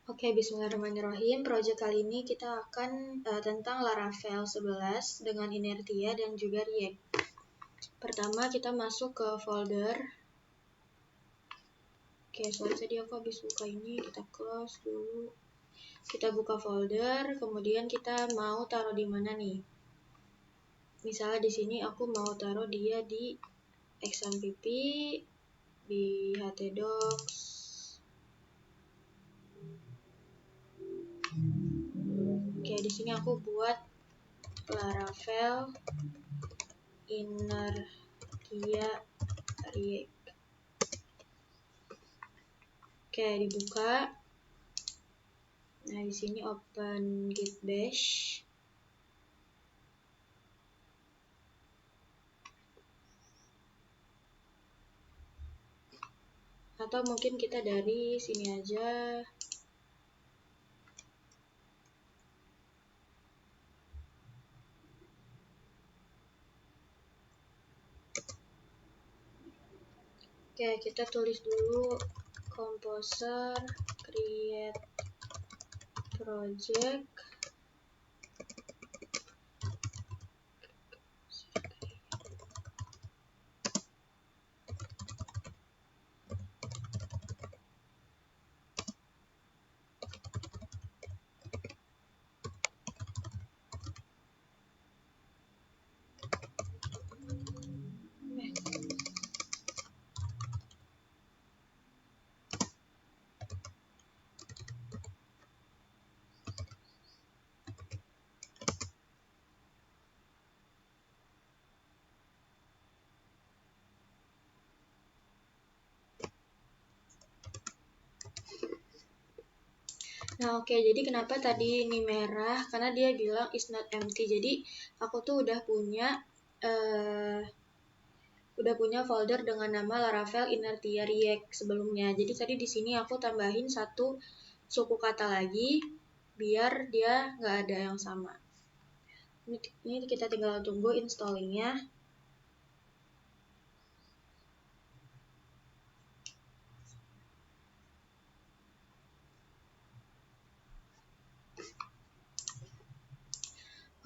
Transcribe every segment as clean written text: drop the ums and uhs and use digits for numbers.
Oke, bismillahirrahmanirrahim. Project kali ini kita akan tentang Laravel 11 dengan inertia dan juga React. Pertama kita masuk ke folder. Oke, sorry tadi aku habis buka ini, kita close dulu. Kita buka folder, kemudian kita mau taruh di mana nih? Misalnya di sini aku mau taruh dia di XMPP, di htdocs. Oke, di sini aku buat Laravel inertia React. Oke, dibuka. Nah, di sini open git bash. Atau mungkin kita dari sini aja. Oke, kita tulis dulu composer create project. Nah, oke, jadi kenapa tadi ini merah? Karena dia bilang is not empty. Jadi aku tuh udah punya folder dengan nama Laravel inertia React sebelumnya. Jadi tadi di sini aku tambahin satu suku kata lagi biar dia nggak ada yang sama. Ini kita tinggal tunggu installingnya.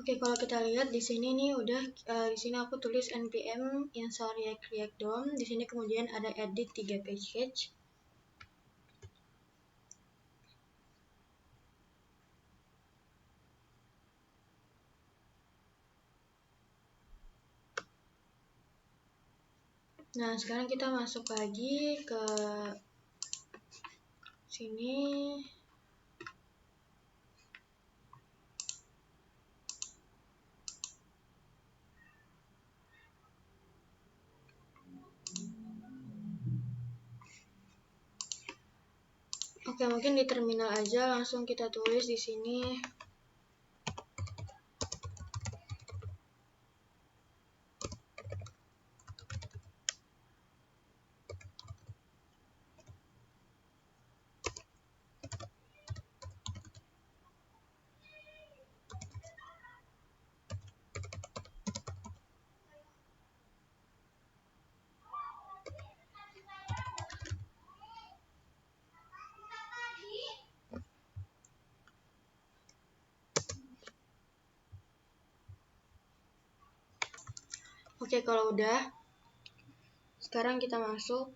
Oke, kalau kita lihat di sini nih udah di sini aku tulis npm install react dom. Di sini kemudian ada edit 3 package. Nah, sekarang kita masuk lagi ke sini. Oke, mungkin di terminal aja langsung kita tulis di sini. Oke, kalau udah, sekarang kita masuk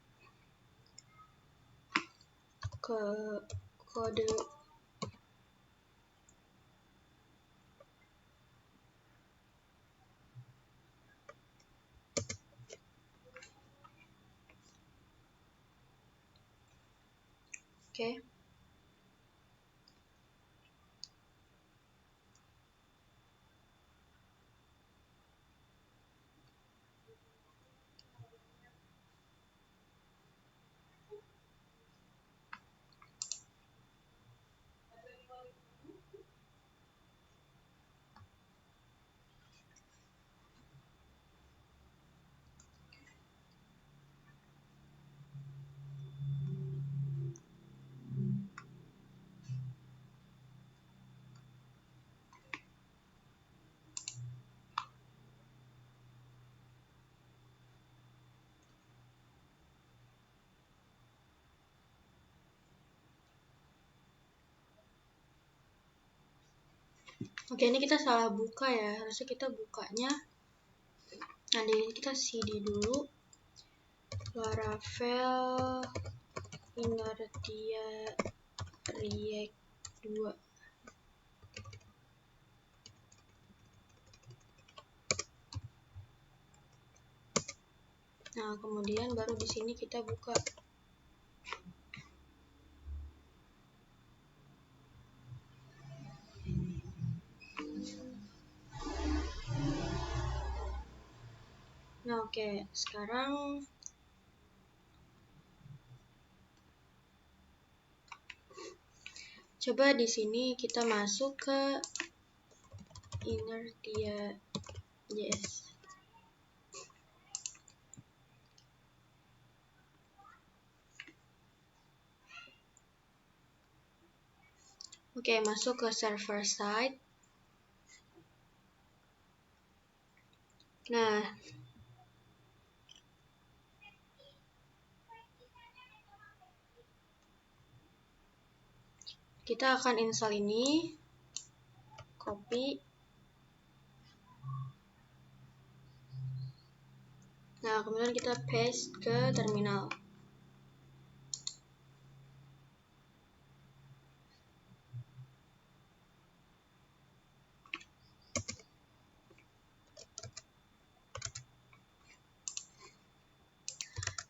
ke kode. Oke. Oke, ini kita salah buka ya. Harusnya kita bukanya. Nah, di sini kita cd dulu. Laravel Inertia React 2. Nah, kemudian baru di sini kita buka. Nah, oke. Sekarang coba di sini kita masuk ke Inertia.js. Oke, masuk ke server side. Nah, kita akan install ini, copy. Nah, kemudian kita paste ke terminal.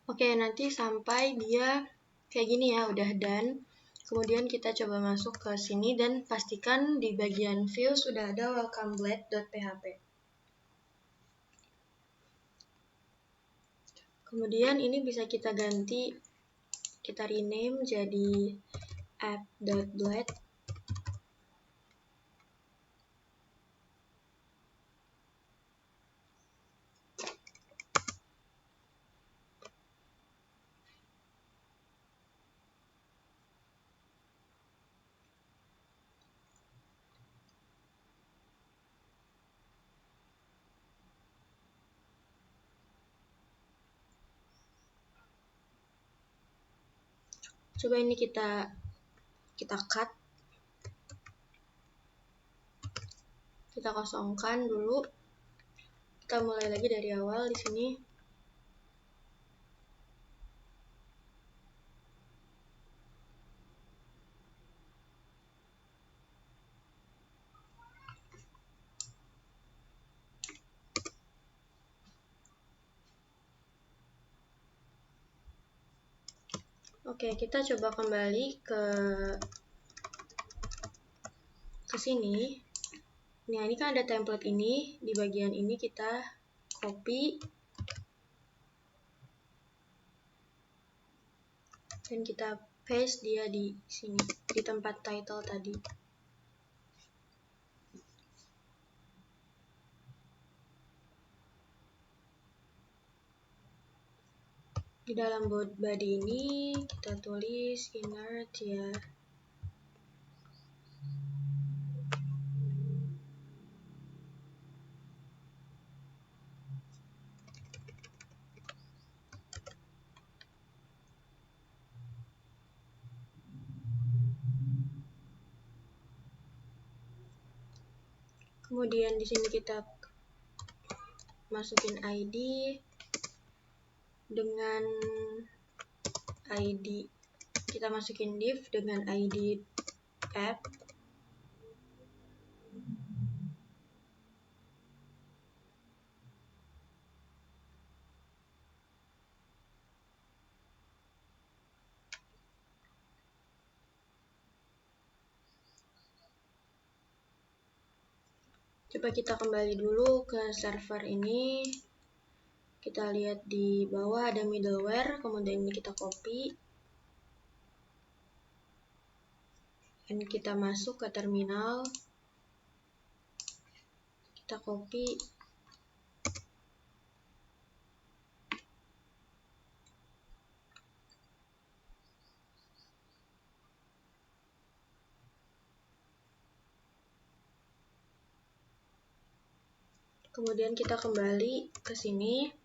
Oke, nanti sampai dia kayak gini ya, udah done. Kemudian kita coba masuk ke sini dan pastikan di bagian views sudah ada welcomeblade.php. Kemudian ini bisa kita ganti, kita rename jadi app.blade. Coba ini kita cut. Kita kosongkan dulu. Kita mulai lagi dari awal di sini. Oke, kita coba kembali ke sini. Nah, ini kan ada template ini. Di bagian ini kita copy dan kita paste dia di sini, di tempat title tadi. Di dalam body ini kita tulis Inertia. Kemudian di sini kita masukin ID dengan ID, kita masukin div dengan ID app. Coba kita kembali dulu ke server ini. Kita lihat di bawah ada middleware, kemudian ini kita copy. Dan kita masuk ke terminal. Kita copy. Kemudian kita kembali ke sini.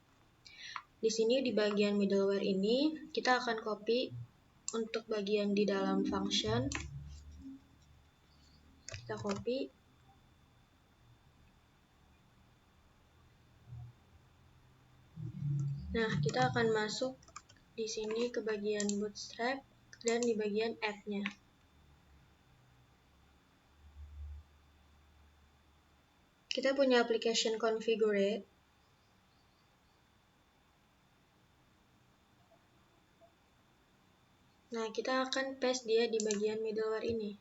Di sini di bagian middleware ini kita akan copy untuk bagian di dalam function. Kita copy. Nah, kita akan masuk di sini ke bagian Bootstrap dan di bagian app-nya. Kita punya application configure. Nah, kita akan paste dia di bagian middleware ini.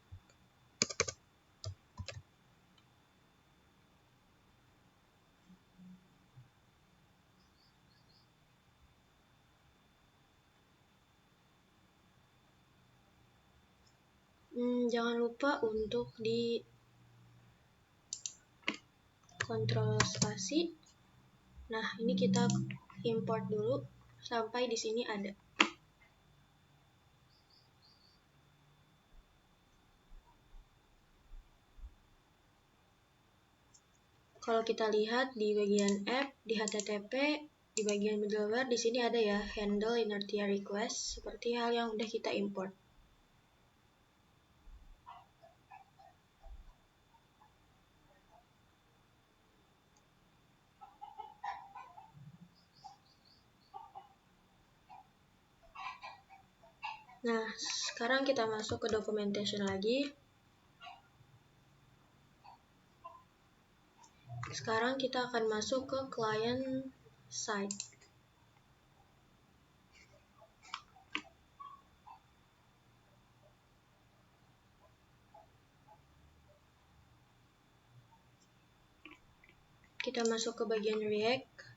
Jangan lupa untuk di kontrol spasi. Nah, ini kita import dulu sampai di sini ada. Kalau kita lihat di bagian app, di HTTP, di bagian middleware, di sini ada ya, handle inertia request, seperti hal yang udah kita import. Nah, sekarang kita masuk ke documentation lagi. Sekarang kita akan masuk ke client side. Kita masuk ke bagian React.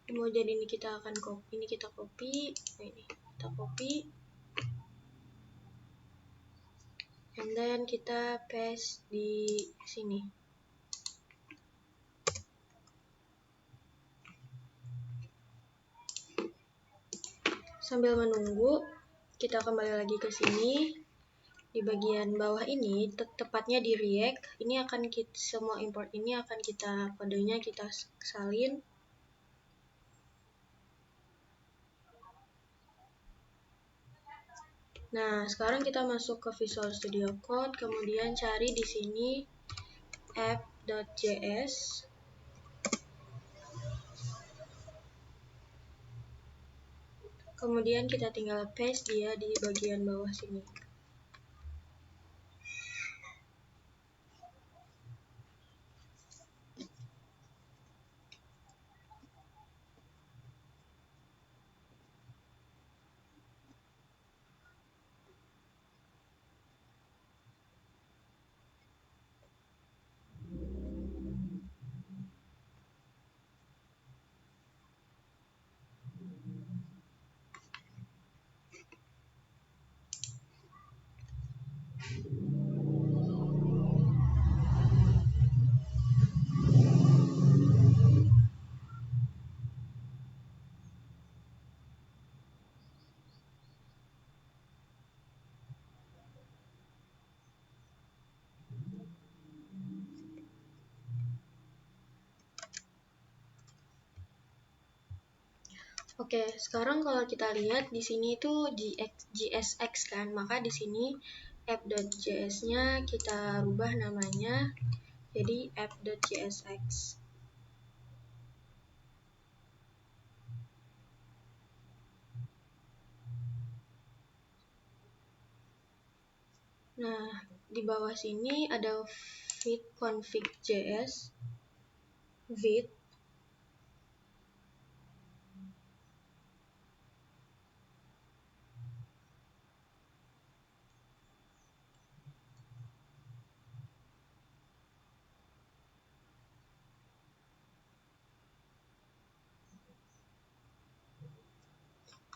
Kemudian ini kita akan copy, ini kita copy, and then kita paste di sini. Sambil menunggu, kita kembali lagi ke sini. Di bagian bawah ini, tepatnya di React, ini akan semua import ini akan kita kodenya kita salin. Nah, sekarang kita masuk ke Visual Studio Code, kemudian cari di sini app.js. Kemudian kita tinggal paste dia di bagian bawah sini. Oke, sekarang kalau kita lihat di sini itu JSX kan, maka di sini app.js-nya kita rubah namanya jadi app.jsx. Nah, di bawah sini ada Vite config.js, Vite.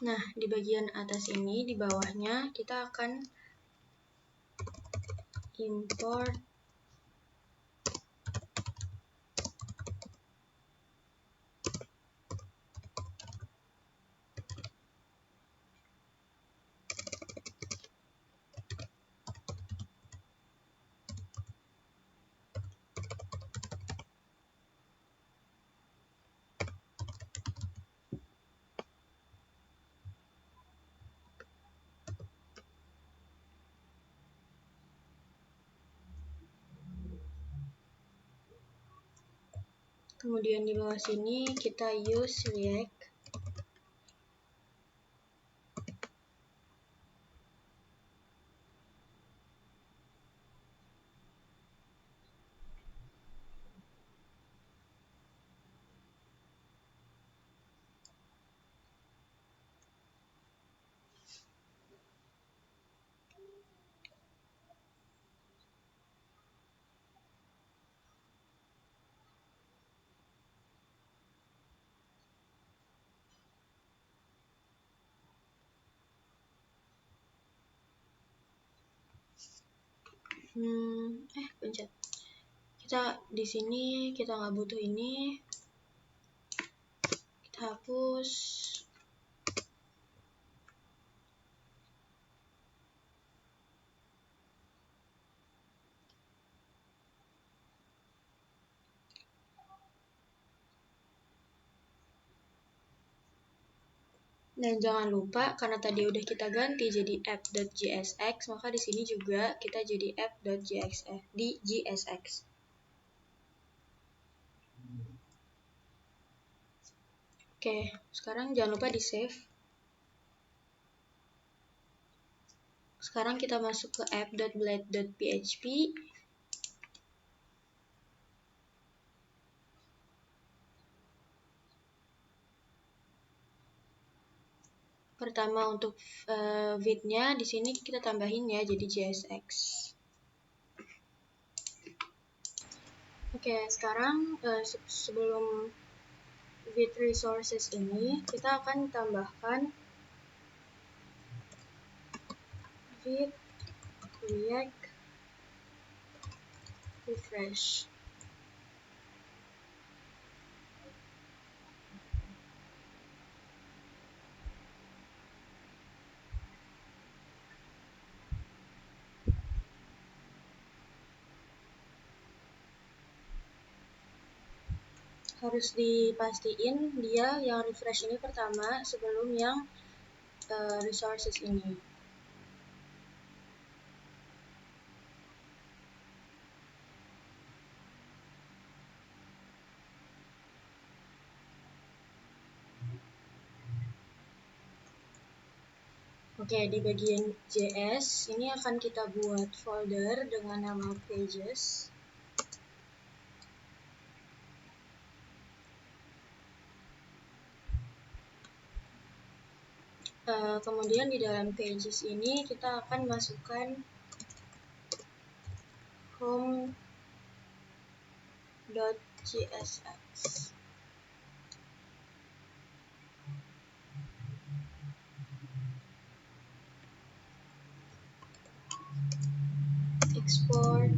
Nah, di bagian atas ini, di bawahnya, kita akan import Kemudian di bawah sini kita use React. Pencet. Kita di sini kita nggak butuh ini, kita hapus. Dan jangan lupa karena tadi udah kita ganti jadi app.jsx, maka di sini juga kita jadi app.jsx di JSX. Oke, sekarang jangan lupa di save. Sekarang kita masuk ke app.blade.php. Pertama untuk width-nya di sini kita tambahin ya jadi JSX. Oke, sekarang sebelum width resources ini kita akan tambahkan width react refresh. Harus dipastiin dia yang refresh ini pertama sebelum yang resources ini. Oke, di bagian JS ini akan kita buat folder dengan nama pages. Kemudian di dalam pages ini kita akan masukkan home.csx. Export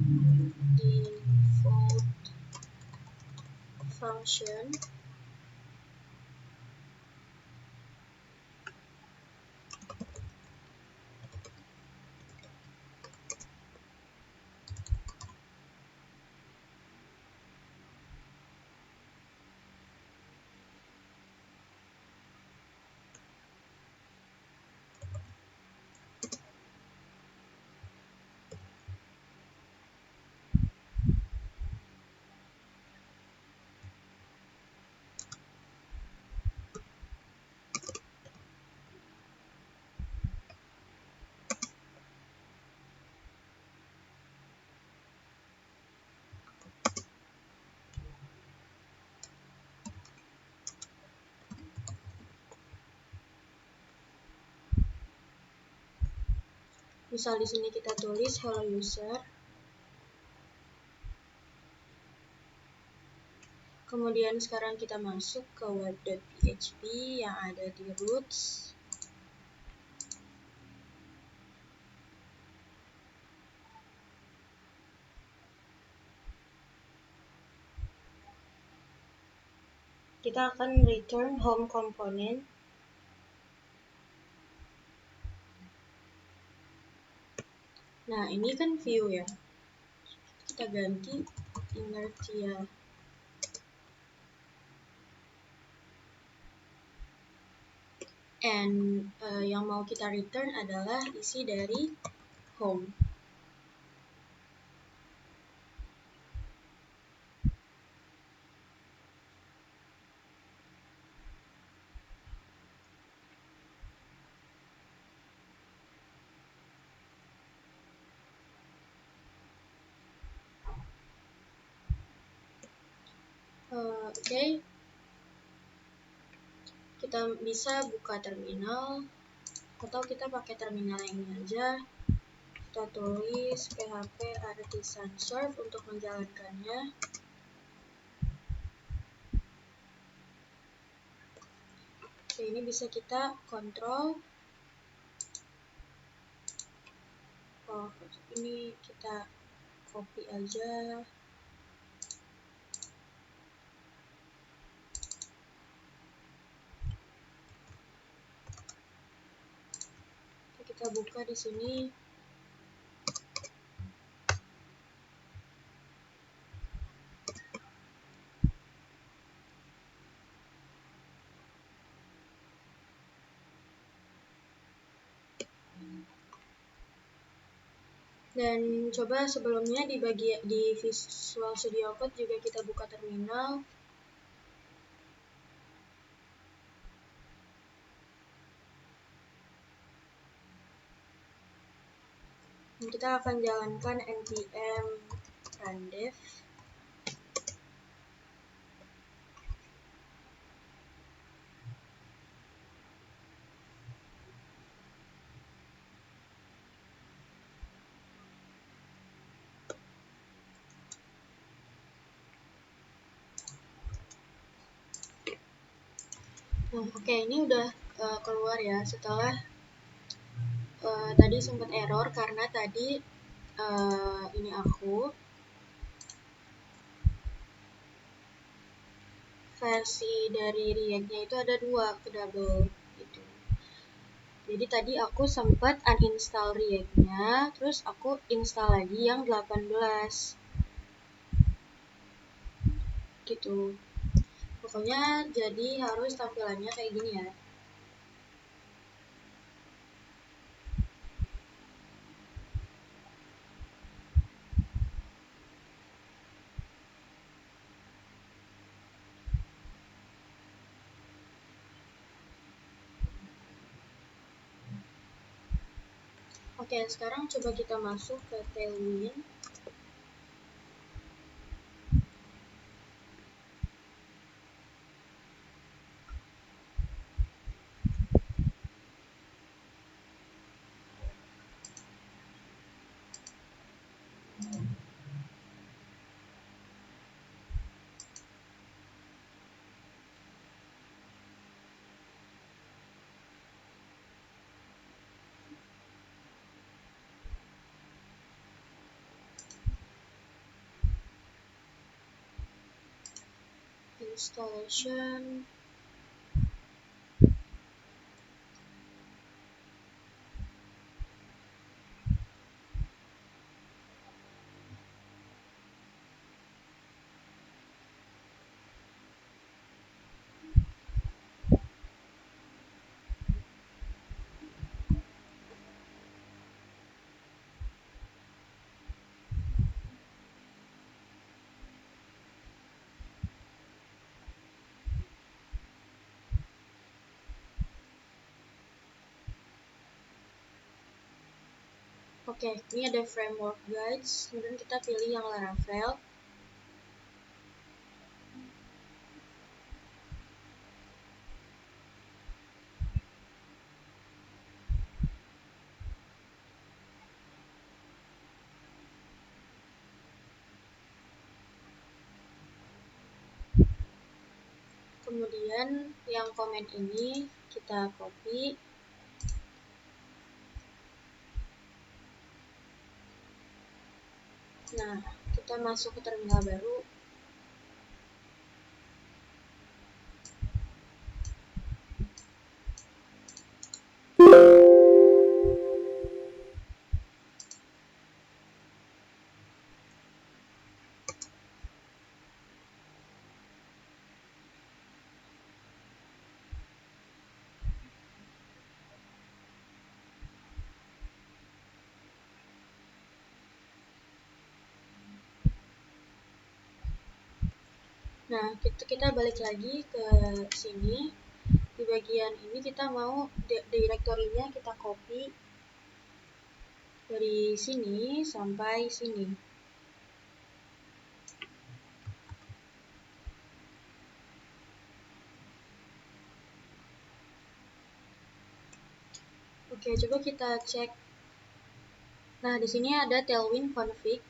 default function Misal di sini kita tulis hello user. Kemudian sekarang kita masuk ke web.php yang ada di roots. Kita akan return home component. Nah, ini kan view ya. Kita ganti inertia. And yang mau kita return adalah isi dari home. Oke. Kita bisa buka terminal atau kita pakai terminal yang ini aja. Kita tulis php artisan serve untuk menjalankannya. Oke, ini bisa kita kontrol. Oh, ini kita copy aja. Kita buka di sini. Dan coba sebelumnya di Visual Studio Code juga kita buka terminal. Dan kita akan jalankan npm rundev. Nah, oke, ini udah keluar ya setelah tadi sempat error karena tadi ini aku versi dari React-nya itu ada 2 ke double gitu. Jadi tadi aku sempat uninstall React-nya, terus aku install lagi yang 18 gitu. Pokoknya jadi harus tampilannya kayak gini ya. Oke, sekarang coba kita masuk ke Tailwind. Installation. Oke, ini ada framework guides, kemudian kita pilih yang Laravel. Kemudian yang komen ini kita copy. Nah, kita masuk ke terminal baru. Nah, kita balik lagi ke sini. Di bagian ini kita mau direktorinya kita copy dari sini sampai sini. Oke, coba kita cek. Nah, di sini ada Tailwind config.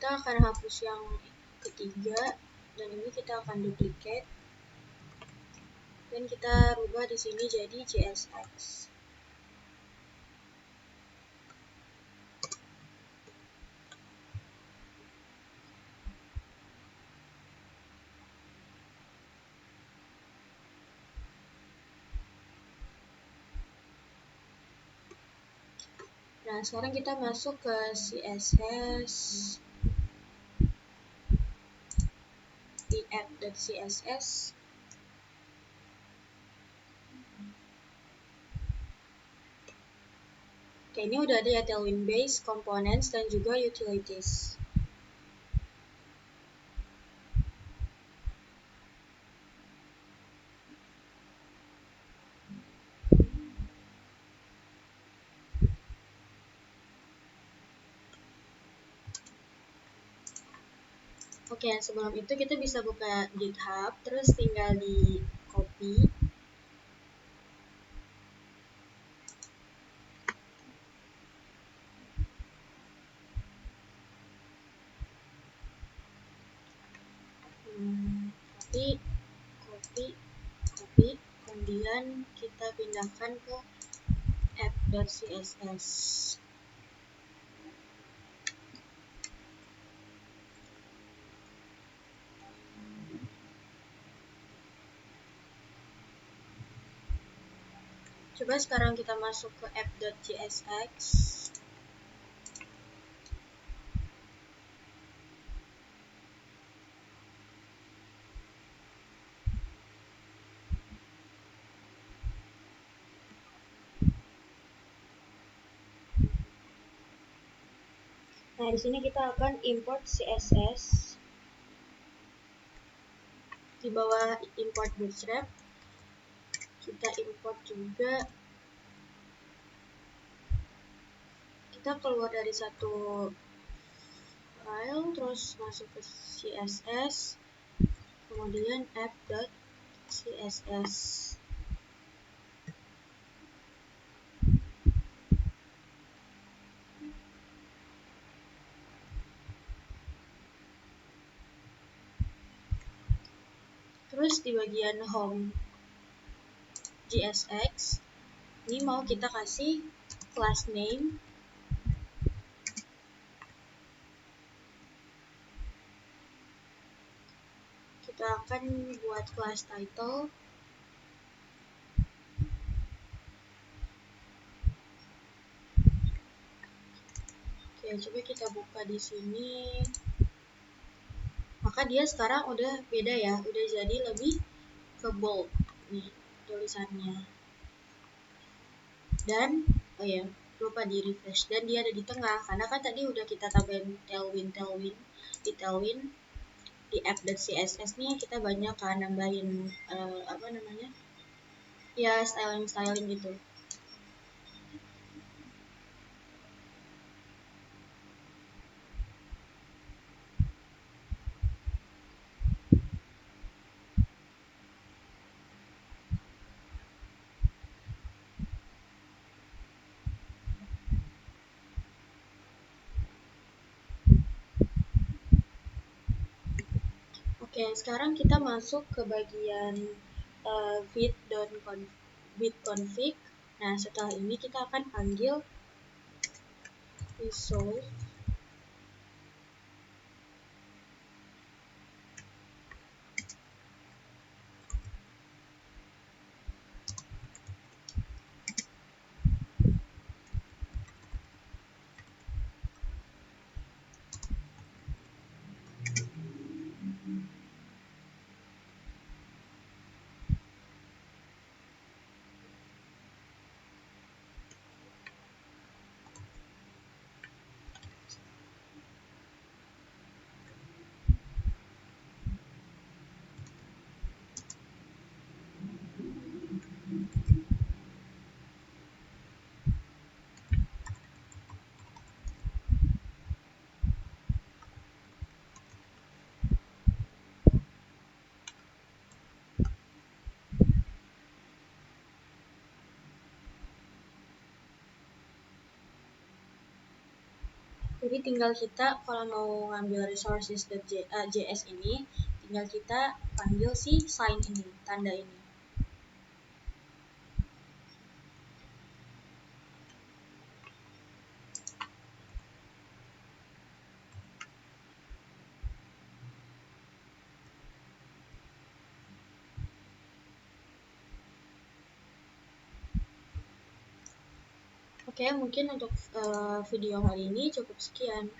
Kita akan hapus yang ketiga, dan ini kita akan duplicate. Dan kita rubah di sini jadi JSX. Nah, sekarang kita masuk ke CSS di app.css. Oke, ini udah ada ya Tailwind Base, Components, dan juga Utilities. Oke, sebelum itu kita bisa buka GitHub, terus tinggal di copy. Copy, kemudian kita pindahkan ke app.css. Coba sekarang kita masuk ke app.csx. Nah, di sini kita akan import CSS. Di bawah import bootstrap, kita import juga. Kita keluar dari satu file, terus masuk ke CSS, kemudian app.css. Terus di bagian home JSX, ini mau kita kasih class name. Kita akan buat class title. Oke, coba kita buka di sini. Maka dia sekarang udah beda ya, udah jadi lebih ke bold nih tulisannya. Dan oh ya, lupa di refresh, dan dia ada di tengah karena kan tadi udah kita tambahin tailwind di tailwind di app.css nih, kita banyak kan nambahin apa namanya ya, styling gitu. Oke, sekarang kita masuk ke bagian vid.config. Nah, setelah ini kita akan panggil resolve. Jadi tinggal kita kalau mau ngambil resources.js ini, tinggal kita panggil si sign ini, tanda ini. Oke, mungkin untuk video kali ini cukup sekian.